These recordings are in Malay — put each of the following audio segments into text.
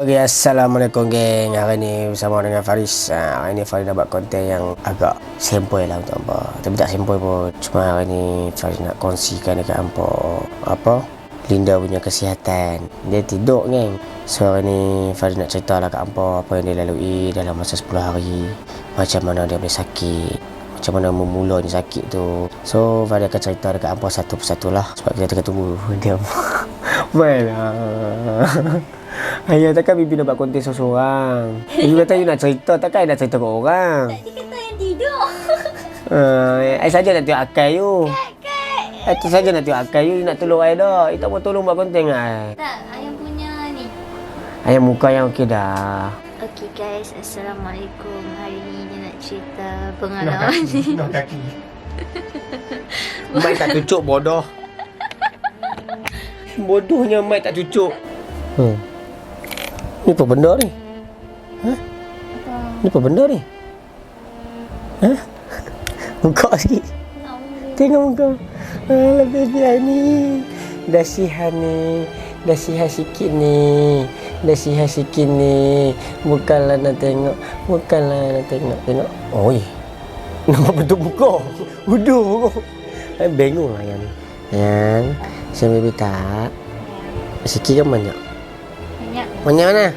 Okay, Assalamualaikum geng. Hari ni bersama dengan Faris. Hari ni Faris nak buat konten yang agak sempoi lah untuk hampa. Tapi tak sempoi pun. Cuma hari ni Faris nak kongsikan dekat hampa apa? Linda punya kesihatan. Dia tidur geng. So hari ni Faris nak cerita lah kat hampa apa yang dia lalui dalam masa 10 hari. Macam mana dia boleh sakit, macam mana memulanya sakit tu. So Faris akan cerita dekat hampa satu persatu lah. Sebab kita tengah tunggu dia. Mainlah. Ayah, takkan Bibi nak buat konten seorang-seorang. Bibi kata you nak cerita, takkan nak cerita kat orang. Tadi kata yang tidur. I saja nak tengok akal you. Kak. Itu saja nak tengok akal you, nak tolong I dah. You tak mau tolong buat konten dengan I. Tak, ayah punya ni. Ayah muka yang okey dah. Okay guys, Assalamualaikum. Hari ni dia nak cerita pengalaman ni. Nak kaki. Mic tak cucuk, bodoh. Bodohnya mic tak cucuk. Ni apa benda ni? Ha? Ni apa benda ni? Ha? Muka sikit. Tengok muka. Alah baby ni. Dah sihat ni. Dah sihat sikit ni. Dah sihat sikit ni. Bukanlah nak tengok. Bukanlah nak tengok. Tengok. Oi. Nampak bentuk muka. Uduh. Bengong lah yang ni. Yang. Saya baby tak. Sikit kan banyak? Banyak. Banyak mana?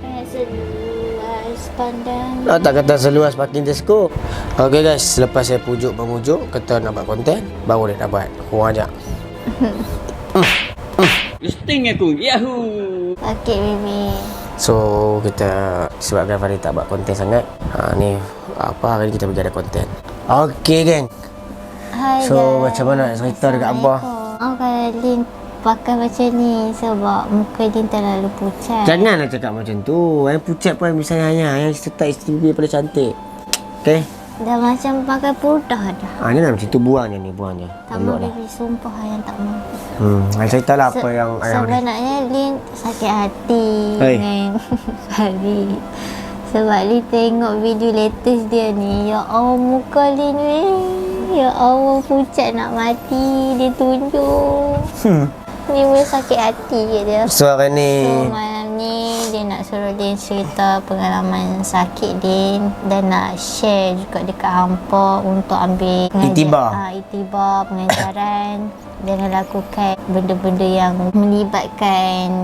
Banyak seluas pandang. Tak kata seluas parking disco. Okay guys, selepas saya pujuk-memujuk kata nak buat konten, baru dia nak buat. Kurang ajak. Listing aku, yahoo. Okay baby. So kita sebabkan Farid tak buat konten sangat, ni apa hari ni kita pergi ada konten. Okay geng. Hai So, guys. macam mana nak cerita dekat abah? Oh kalau Lin pakai macam ni sebab muka Lin terlalu pucat. Janganlah cakap macam tu. Yang pucat pun bisa nyanyi. Yang tetap isteri dia pada cantik. Okay? Dah macam pakai purdah dah. Ni lah macam tu, buang je ni, buang je. Tak mau baby, sumpah yang tak mau. Cerita lah apa yang ayah boleh. Sebenarnya Lin sakit hati Hai. dengan Farid. Sebab Lin tengok video latest dia ni. Ya Allah, muka Lin ni. Ya Allah, pucat nak mati. Dia tunjuk. Ni boleh sakit hati je dia. So hari ni So malam ni dia nak suruh Lin cerita pengalaman sakit Lin dan nak share juga dekat hampa untuk ambil Iktibar. Iktibar, pengajaran dan lakukan benda-benda yang melibatkan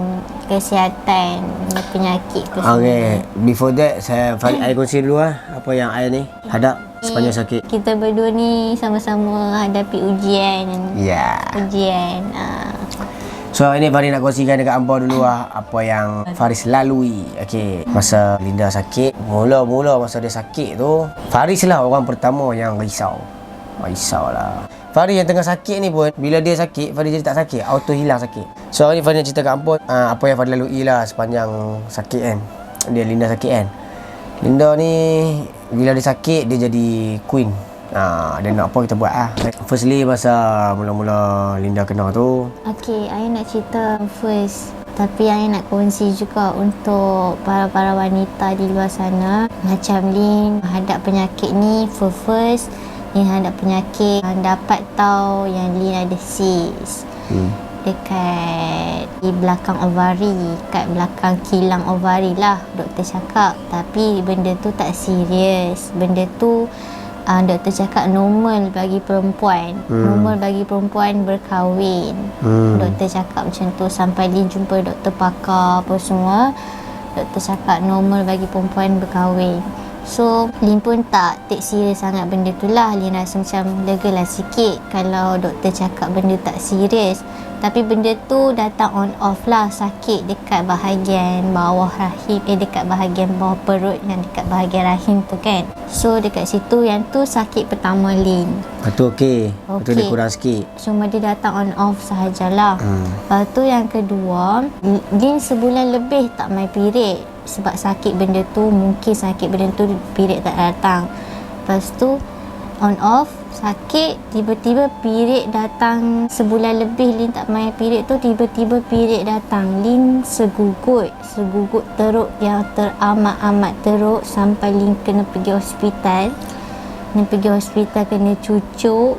kesihatan penyakit tu semua. okay, before that saya Farid I kongsi dulu lah apa yang I ni hadap sepanjang sakit. Kita berdua ni sama-sama hadapi ujian. Ya. Ujian. So hari ni Farid nak kongsikan dekat hampa dulu lah apa yang Faris lalui. Okay, masa Linda sakit, mula-mula masa dia sakit tu, Faris lah orang pertama yang risau. Risau lah. Faris yang tengah sakit ni pun, bila dia sakit, Faris jadi tak sakit, auto hilang sakit. So hari ni Faris nak cerita kat hampa apa yang Faris lalui lah sepanjang sakit kan. Dia Linda sakit kan. Linda ni bila dia sakit dia jadi queen. Dia nak apa kita buat lah. Firstly masa mula-mula Linda kena tu, Okey, ayah nak cerita first. Tapi ayah nak kongsi juga untuk para-para wanita di luar sana. Macam Lin hadap penyakit ni, first Lin hadap penyakit, dapat tahu yang Lin ada cyst. Dekat di belakang ovari, kat belakang kilang ovari lah doktor cakap. Tapi benda tu tak serius. Benda tu doktor cakap normal bagi perempuan. Normal bagi perempuan berkahwin. Doktor cakap macam tu. Sampai Lin jumpa doktor pakar apa semua, doktor cakap normal bagi perempuan berkahwin. So Lin pun tak take serius sangat benda tu lah. Lin rasa macam lega lah sikit kalau doktor cakap benda tak serius. Tapi benda tu datang on off lah. Sakit dekat bahagian bawah rahim, dekat bahagian bawah perut dan dekat bahagian rahim tu kan. So dekat situ, yang tu sakit pertama Lin. lepas tu okey. Lepas tu dia kurang sikit. Cuma dia datang on off sahajalah. Lepas tu yang kedua, Lin sebulan lebih tak main period. Sebab sakit benda tu, mungkin sakit benda tu period tak datang. Lepas tu on off, sakit, tiba-tiba period datang. Sebulan lebih Lin tak main period tu, tiba-tiba period datang. Lin segugut teruk yang teramat-amat teruk sampai Lin kena pergi hospital. Lin pergi hospital kena cucuk,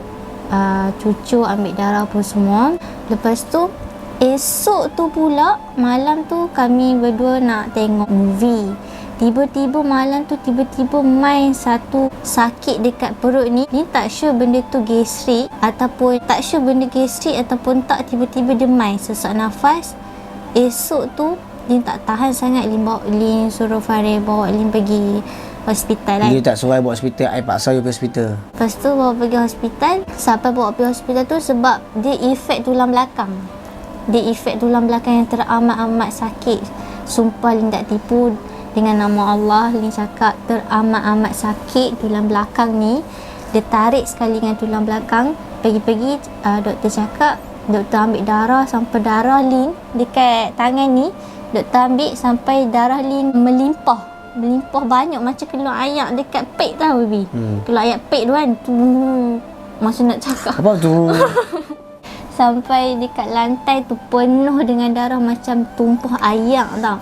ambil darah apa semua. Lepas tu Esok tu pula, malam tu kami berdua nak tengok movie. Tiba-tiba malam tu tiba-tiba main satu sakit dekat perut ni. Ni tak sure benda tu gastrik ataupun tak sure benda gastrik ataupun tak, tiba-tiba dia main sesak nafas. Esok tu Lin tak tahan sangat, Lin suruh Farid bawa Lin pergi hospital kan. Dia tak suruh I bawa hospital, I paksa you pergi hospital. Lepas tu bawa pergi hospital. Sampai bawa pergi hospital tu sebab dia efek tulang belakang. Dia efek tulang belakang yang teramat-amat sakit. Sumpah Lin tak tipu, dengan nama Allah Lin cakap teramat-amat sakit tulang belakang ni. Dia tarik sekali dengan tulang belakang. Pergi-pergi doktor cakap, doktor ambil darah sampai darah Lin dekat tangan ni, doktor ambil sampai darah Lin melimpah banyak macam keluar ayak dekat pek tau baby. Keluar ayak pek tu kan, tu masa nak cakap Apa tu? sampai dekat lantai tu penuh dengan darah macam tumpah ayak tau.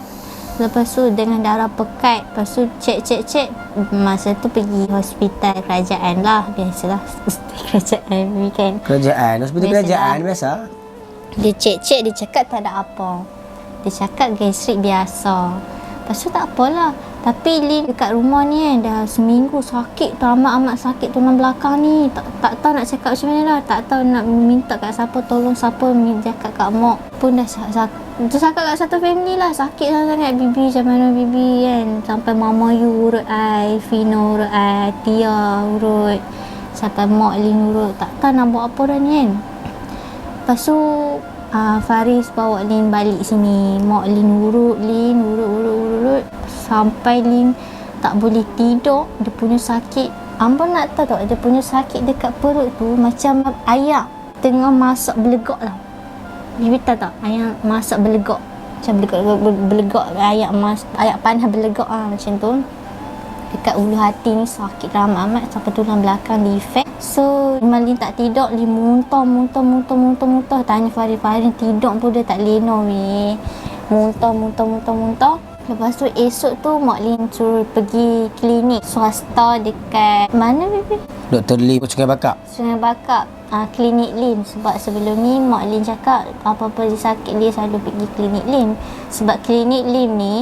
Lepas tu dengan darah pekat. Lepas tu cek. Masa tu pergi hospital kerajaan lah. Biasalah hospital kerajaan kan. Kerajaan, hospital kerajaan biasa. Dia cek, dia cakap tak ada apa. Dia cakap gastrik biasa. Lepas tu tak apalah. Tapi Lin dekat rumah ni kan dah seminggu sakit, amat sakit tulang belakang ni. Tak tahu nak cakap macam mana lah. Tak tahu nak minta kat siapa, tolong siapa, cakap kat mak pun dah cakap kat satu family lah. Sakit sangat Bibi, macam mana Bibi kan. Sampai mama you urut I, Fina urut I, Tia urut, sampai mak Lin urut. Tak tahu nak buat apa dah ni kan. Lepas tu Faris bawa Lin balik sini. Mak Lin urut sampai Lin tak boleh tidur. Dia punya sakit, Amber nak tahu tak, dia punya sakit dekat perut tu macam ayak tengah masak belegak lah. Bibi tahu tak, ayak masak belegak, macam belegak ayak panas belegak macam tu. Dekat ulu hati ni sakit amat sampai tulang belakang di efek. So Lin tak tidur, Lin muntah. Tanya Farid tidur pun dia tak lena weh. Muntah. Lepas tu esok tu Mak Lin suruh pergi klinik swasta dekat mana baby? Dr. Lee Sungai Bakap. Sungai Bakap. Klinik Lin. Sebab sebelum ni Mak Lin cakap apa-apa dia sakit dia selalu pergi klinik Lin. Sebab klinik Lin ni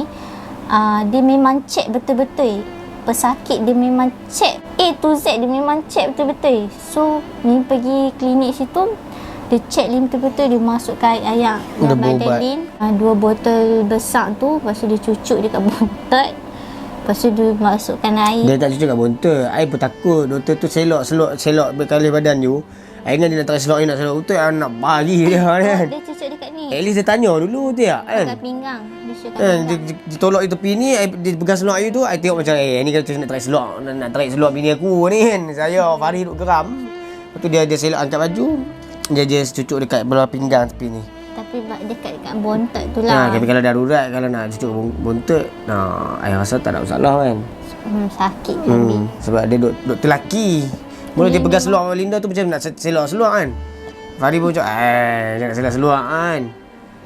dia memang cek betul-betul. Pesakit dia memang cek A to Z, dia memang cek betul-betul. So Lin pergi klinik situ, dia cek Lin betul-betul. Dia masukkan ayak dalam badan Lin, 2 botol besar tu. Lepas tu dia cucuk dekat bontot. Lepas tu dia masukkan air. Dia tak cucuk kat bontot. I pun takut doktor tu selok berkali badan you. I ingat dia nak try selok, nak selok betul, nak bagi dia kan. Dia cucuk dekat ni. At least dia tanya dulu tu ya kan. Dekat pinggang. Dia cucuk kat Kan pinggang. dia tolak di tepi ni, dia pegang selok you tu, I tengok macam ni kalau nak try selok, nak try selok bini aku ni kan. Saya Farid duk geram. Lepas tu dia selok angkat baju. Dia cucuk dekat belah pinggang tepi ni. Tapi dekat bontot tu lah. Tapi kalau darurat, kalau nak cucuk bontot, I rasa tak ada masalah kan. Sakit je. Sebab dia doktor lelaki. Mula dia pegang seluar Linda tu macam nak selok kan. Farid pun macam jangan selok kan.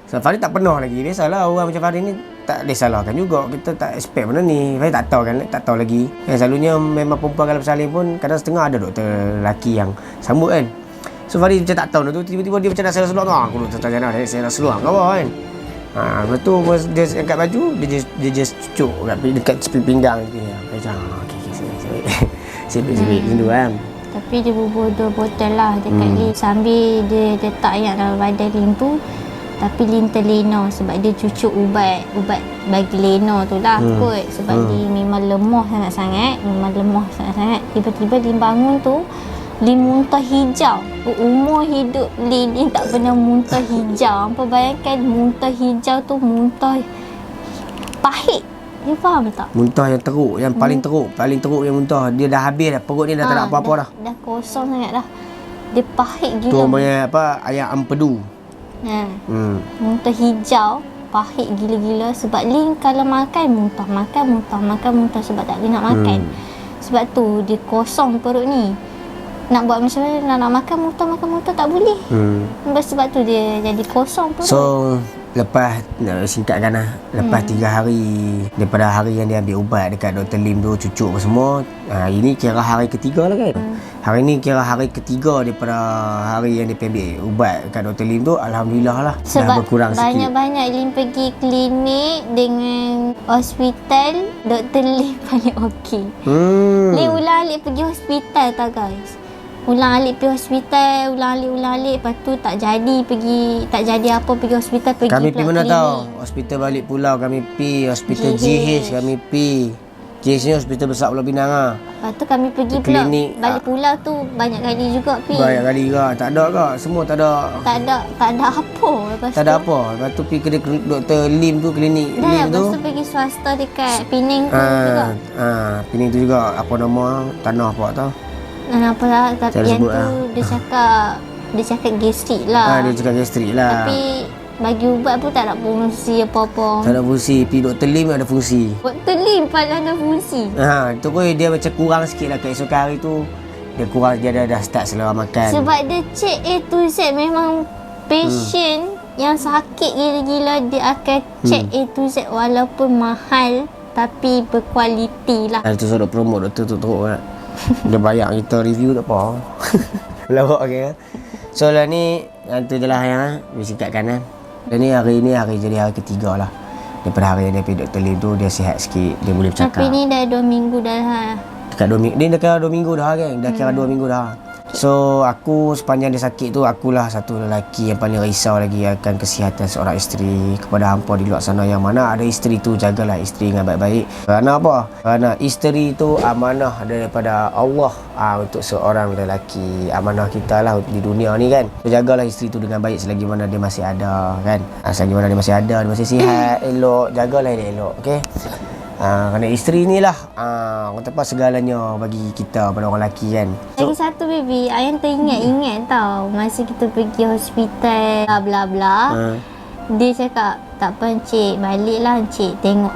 So Farid tak pernah lagi. Biasalah orang macam Farid ni tak boleh salahkan juga. Kita tak expect benda ni. Farid tak tahu kan, tak tahu lagi. Selalunya memang perempuan kalau bersalin pun kadang setengah ada doktor lelaki yang sambut kan. So Farid macam tak tahu tu, tiba-tiba dia macam nak selok tu. Aku tak tahu macam mana saya nak selok kau kan. Lepas tu dia angkat baju, dia just cucuk dekat tepi pinggang ni. Macam okey sibuk dulu kan. Tapi dia bubur 2 botol lah dekat Lin. Sambil dia letak ayak dalam badan Lin tu, tapi Lin terlena sebab dia cucuk ubat bagi lena tu lah kot. Sebab dia memang lemah sangat-sangat. Tiba-tiba Lin bangun tu, Lin muntah hijau. Umur hidup Lin tak pernah muntah hijau. Apa bayangkan muntah hijau tu, muntah pahit. You faham tak? Muntah yang teruk, yang paling teruk yang muntah. Dia dah habis dah, perut dia dah tak ada apa-apa dah. Dah kosong sangat dah. Dia pahit gila. Tu punya ayak empedu. Muntah hijau, pahit gila-gila. Sebab Lin kalau makan muntah sebab tak boleh nak makan. Sebab tu dia kosong perut ni. Nak buat macam mana nak makan muntah tak boleh. Sebab tu dia jadi kosong perut. So lepas nak singkatkan lah, lepas 3 hari daripada hari yang dia ambil ubat dekat Dr. Lim tu, cucuk apa semua, ini kira hari ketiga lah kan. Hari ni kira hari ketiga daripada hari yang dia ambil ubat dekat Dr. Lim tu. Alhamdulillah lah, dah Sebab berkurang sikit. banyak-banyak Lim pergi klinik dengan hospital, Dr. Lim paling okey. Lim ulang-alik pergi hospital tau guys. Ulang-alik pergi hospital, ulang-alik. Lepas tu tak jadi apa pergi hospital, pergi Kami pula pergi mana klinik. tahu? Hospital balik pulau kami pergi, hospital GH kami pergi. GH ni hospital besar Pulau Pinang lah. Lepas tu kami pergi pula Klinik, balik pulau tu banyak kali juga pergi. Banyak kali ke? Tak ada ke? Semua tak ada. Tak ada apa lepas Tak ada tu. apa. Lepas tu pergi ke Dr. Lim tu, klinik Dah, Lim lepas tu. tu pergi swasta dekat Penang tu juga. Pening tu juga. Apa nama? Tanah apa tau? Apa lah, tapi Tak yang sebut tu lah. dia cakap gastrik lah. Dia cakap gastrik lah. Tapi bagi ubat pun tak ada fungsi apa-apa. Tak ada fungsi. Pergi Dr. Lim ada fungsi. Dr. Lim paling ada fungsi. Tu pun dia macam kurang sikit lah. Keesokan hari tu dia kurang, dia dah start selera makan. Sebab dia check A to Z, memang patient yang sakit gila-gila dia akan check A to Z walaupun mahal tapi berkualiti lah. Ada tu suruh promote doktor tu teruk kan. Dia bayar kita review tak apa. Lawak okay. So lah ni, yang tu je lah yang disingkatkan kan. Dan ni hari jadi hari ketiga lah. Daripada hari yang dia pergi Dr. Lim tu, dia sihat sikit, dia boleh bercakap. Tapi ni dah 2 minggu dah lah. Dekat 2 minggu, dia dah kira 2 minggu dah kan. Dah kira 2 minggu dah. So aku sepanjang dia sakit tu, akulah satu lelaki yang paling risau lagi akan kesihatan seorang isteri. Kepada hampa di luar sana yang mana ada isteri tu, jagalah isteri dengan baik-baik. Kerana apa? Kerana isteri tu amanah daripada Allah untuk seorang lelaki. Amanah kita lah di dunia ni kan. So, jagalah isteri tu dengan baik selagi mana dia masih ada kan. Selagi mana dia masih ada, dia masih sihat, elok, jagalah dia elok, okey. Kerana isteri ni lah apa segalanya bagi kita pada orang lelaki kan. Lagi satu baby, Ayang teringat tau masa kita pergi hospital bla bla. Dia cakap tak apa encik, baliklah encik tengok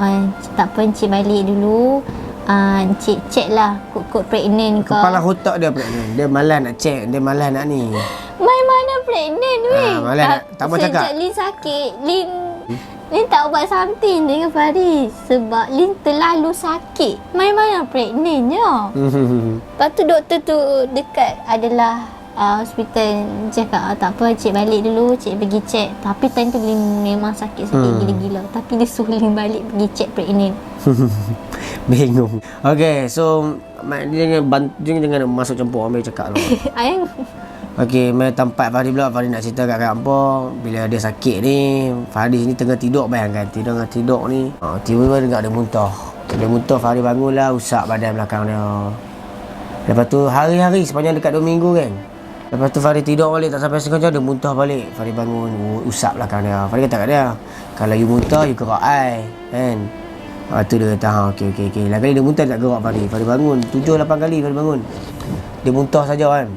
tak apa encik balik dulu. Encik check lah kod pregnant ke. Kepala otak dia pregnant. Dia malas nak check, dia malas nak ni. Mai mana pregnant weh? malas nak- tak mau cakap. Sejak Lin sakit, Lin tak buat something dengan Faris sebab Lin terlalu sakit. Mai mana pregnantnya. Lepas tu doktor tu dekat adalah hospital cakap tak apa cik balik dulu, cik pergi check. Tapi time tu Lin memang sakit gila-gila. Tapi dia suruh Lin balik pergi check pregnant. Bingung. Okay, so dia jangan masuk campur ambil cakap lah. Ayang Okay, main tempat Fahri pula. Fahri nak cerita kat hampa bila dia sakit ni. Fahri ni tengah tidur, bayangkan tengah tidur ni tiba-tiba dengar dia muntah. Dia muntah, Fahri bangun lah, usap badan belakang dia. Lepas tu hari-hari sepanjang dekat 2 minggu kan. Lepas tu Fahri tidur balik, tak sampai setengah jam dia muntah balik. Fahri bangun, usap belakang dia. Fahri kata kat dia, kalau you muntah, you gerak I kan. Lepas tu dia kata, okey. Lagi dia muntah tak gerak Fahri. Fahri bangun 7-8 kali Fahri bangun. Dia muntah saja kan.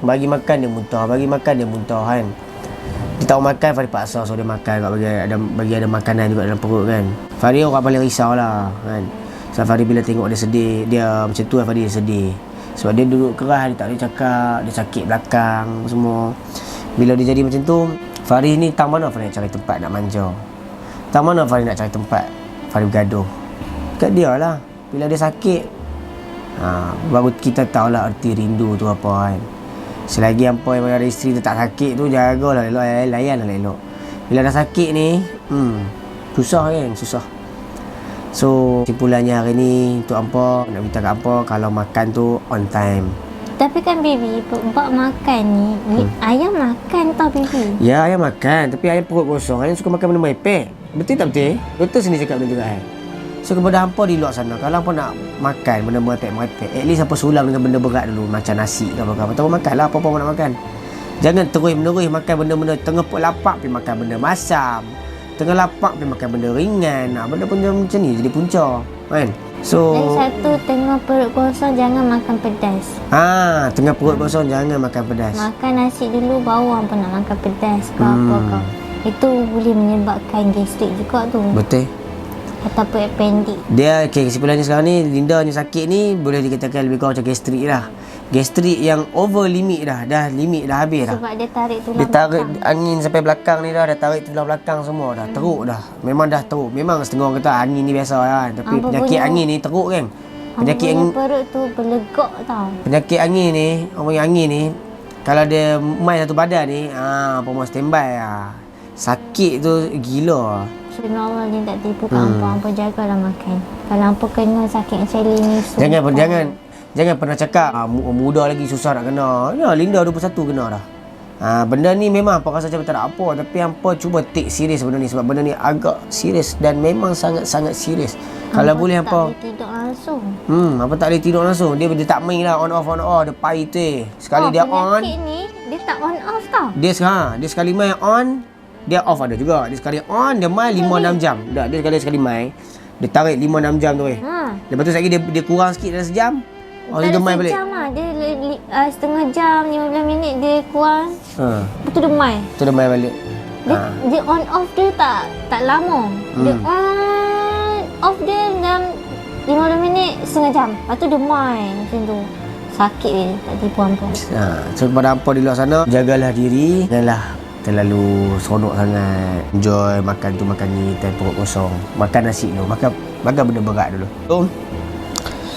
Bagi makan dia muntah kan. Dia tak mau makan, Fahri paksa suruh dia makan, bagi ada makanan juga dalam perut kan. Fahri orang paling risau lah kan. So Fahri bila tengok dia sedih, dia macam tu lah, Fahri dia sedih. Sebab dia duduk keras, dia tak boleh cakap, dia sakit belakang semua. Bila dia jadi macam tu, Fahri ni tak mana Fahri nak cari tempat nak manja. Tak mana Fahri nak cari tempat Fahri bergaduh. Kat dia lah. Bila dia sakit, baru kita tahulah erti rindu tu apa kan. Selagi hampa yang ada isteri tu tak sakit tu, jagalah elok, layanlah elok. Bila dah sakit ni, susah kan, susah. So, simpulannya hari ni untuk hampa, nak minta kat hampa kalau makan tu on time. tapi kan baby, bab makan ni Ayang makan tau baby. Ya, ayam makan, tapi ayam perut kosong. Ayam suka makan benda merepek. Betul tak betul? Doktor sendiri cakap benda juga kan. So kepada hampa di luar sana, kalau hampa nak makan benda merepek, at least hampa sulam dengan benda berat dulu, macam nasi ke apa-apa. Tahu makanlah apa-apa nak makan. Jangan terus-menerus makan benda-benda tengah perut lapar pergi makan benda masam. Tengah lapar pergi makan benda ringan. Benda-benda macam ni jadi punca, kan? So Lagi satu, tengah perut kosong jangan makan pedas. tengah perut kosong jangan makan pedas. Makan nasi dulu baru hampa nak makan pedas ke apa ke. Itu boleh menyebabkan gastrik juga tu. Betul. ataupun appendix. Dia kesimpulannya sekarang ni, Linda ni sakit ni boleh dikatakan lebih kurang macam gastrik lah. Gastrik yang over limit dah limit dah habis dah. Sebab dia tarik tulang Dia tarik belakang. angin sampai belakang ni dah tarik tulang belakang semua dah. Teruk dah. Memang dah teruk. Memang setengah orang kata angin ni biasa kan. Tapi Apa penyakit punya- angin ni teruk kan. Penyakit Penyakit angin, perut tu berlegak tau. penyakit angin ni, orang panggil angin ni, kalau dia mai satu badan ni, pun standby lah. Sakit tu gila. So normal dia tak tipu kat hampa jagalah makan. Kalau hampa kena sakit macam ni sumpah. Jangan pernah cakap muda lagi susah nak kena. Ya, Linda 21 kena dah. Benda ni memang hampa rasa macam tak ada apa, tapi hampa cuba take serius benda ni sebab benda ni agak serius dan memang sangat-sangat serius. Kalau boleh tak hampa boleh tidur langsung. apa tak boleh tidur langsung. Dia tak main lah on off dia pahit tu. Sekali dia on, Penyakit ni dia tak on off tau. dia sekali main on, dia off ada juga. Dia sekali on, dia main 5-6 jam. Tak, dia sekali main, dia tarik 5-6 jam tu. Lepas tu sekali dia kurang sikit dalam sejam. Tak dia ada main balik. sejam lah. Dia setengah jam, 15 minit dia kurang. Lepas tu dia main. Tu dia main balik. Dia on off dia tak lama. Dia on off dia dalam 15 minit, setengah jam. Lepas tu dia main macam tu. Sakit dia, tak tipu hampa. So kepada hampa di luar sana, jagalah diri. Janganlah terlalu seronok sangat. Enjoy makan tu makan ni, time perut kosong. Makan nasi dulu, makan benda berat dulu.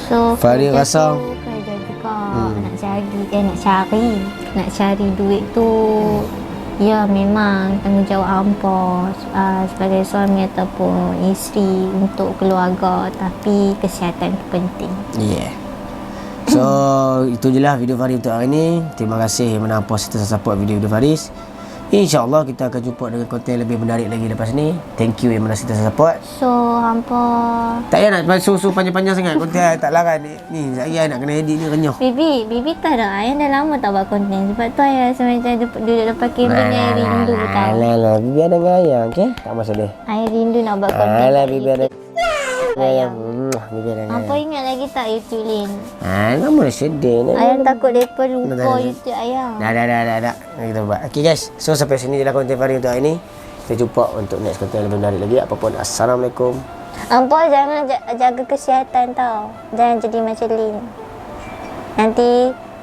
So Fahri kerja rasa- tu kerja juga nak cari duit tu. Ya, memang tanggungjawab hampa sebagai suami ataupun isteri untuk keluarga, tapi kesihatan tu penting. Yeah. So itu je lah video Faris untuk hari ni. Terima kasih mana hampa sentiasa support video Faris. InsyaAllah kita akan jumpa dengan konten lebih menarik lagi lepas ni. Thank you yang mana sentiasa support. So hampa Tak payah nak susu panjang-panjang sangat konten. Tak larang ni. Saya nak kena edit ni renyah. Bibi tak ada. Ayah dah lama tak buat konten. Sebab tu ayah rasa macam duduk depan kamera ni ayah rindu tau. Alah, Bibi ada dengan ayah, okey? Tak masalah. Ayah rindu nak buat konten. Alah, Bibi ada. Ayah. Bibi ada. Hampa ingat lagi tak YouTube Lin? Nama dah sedih ni. Ayah takut mereka lupa Dah. YouTube ayah. Dah. Kita buat. Okey guys. So sampai sini je lah konten Faris untuk hari ni. Kita jumpa untuk next konten yang lebih menarik lagi. Apapun. Assalamualaikum. Hampa jangan jaga kesihatan tau. Jangan jadi macam Lin. Nanti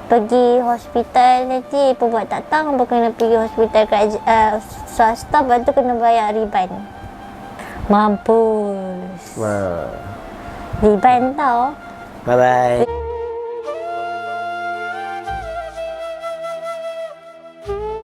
pergi hospital nanti buat tak tahu hampa kena pergi hospital swasta, lepas tu kena bayar riban. Mampus. Wah. Riban tau. Bye bye.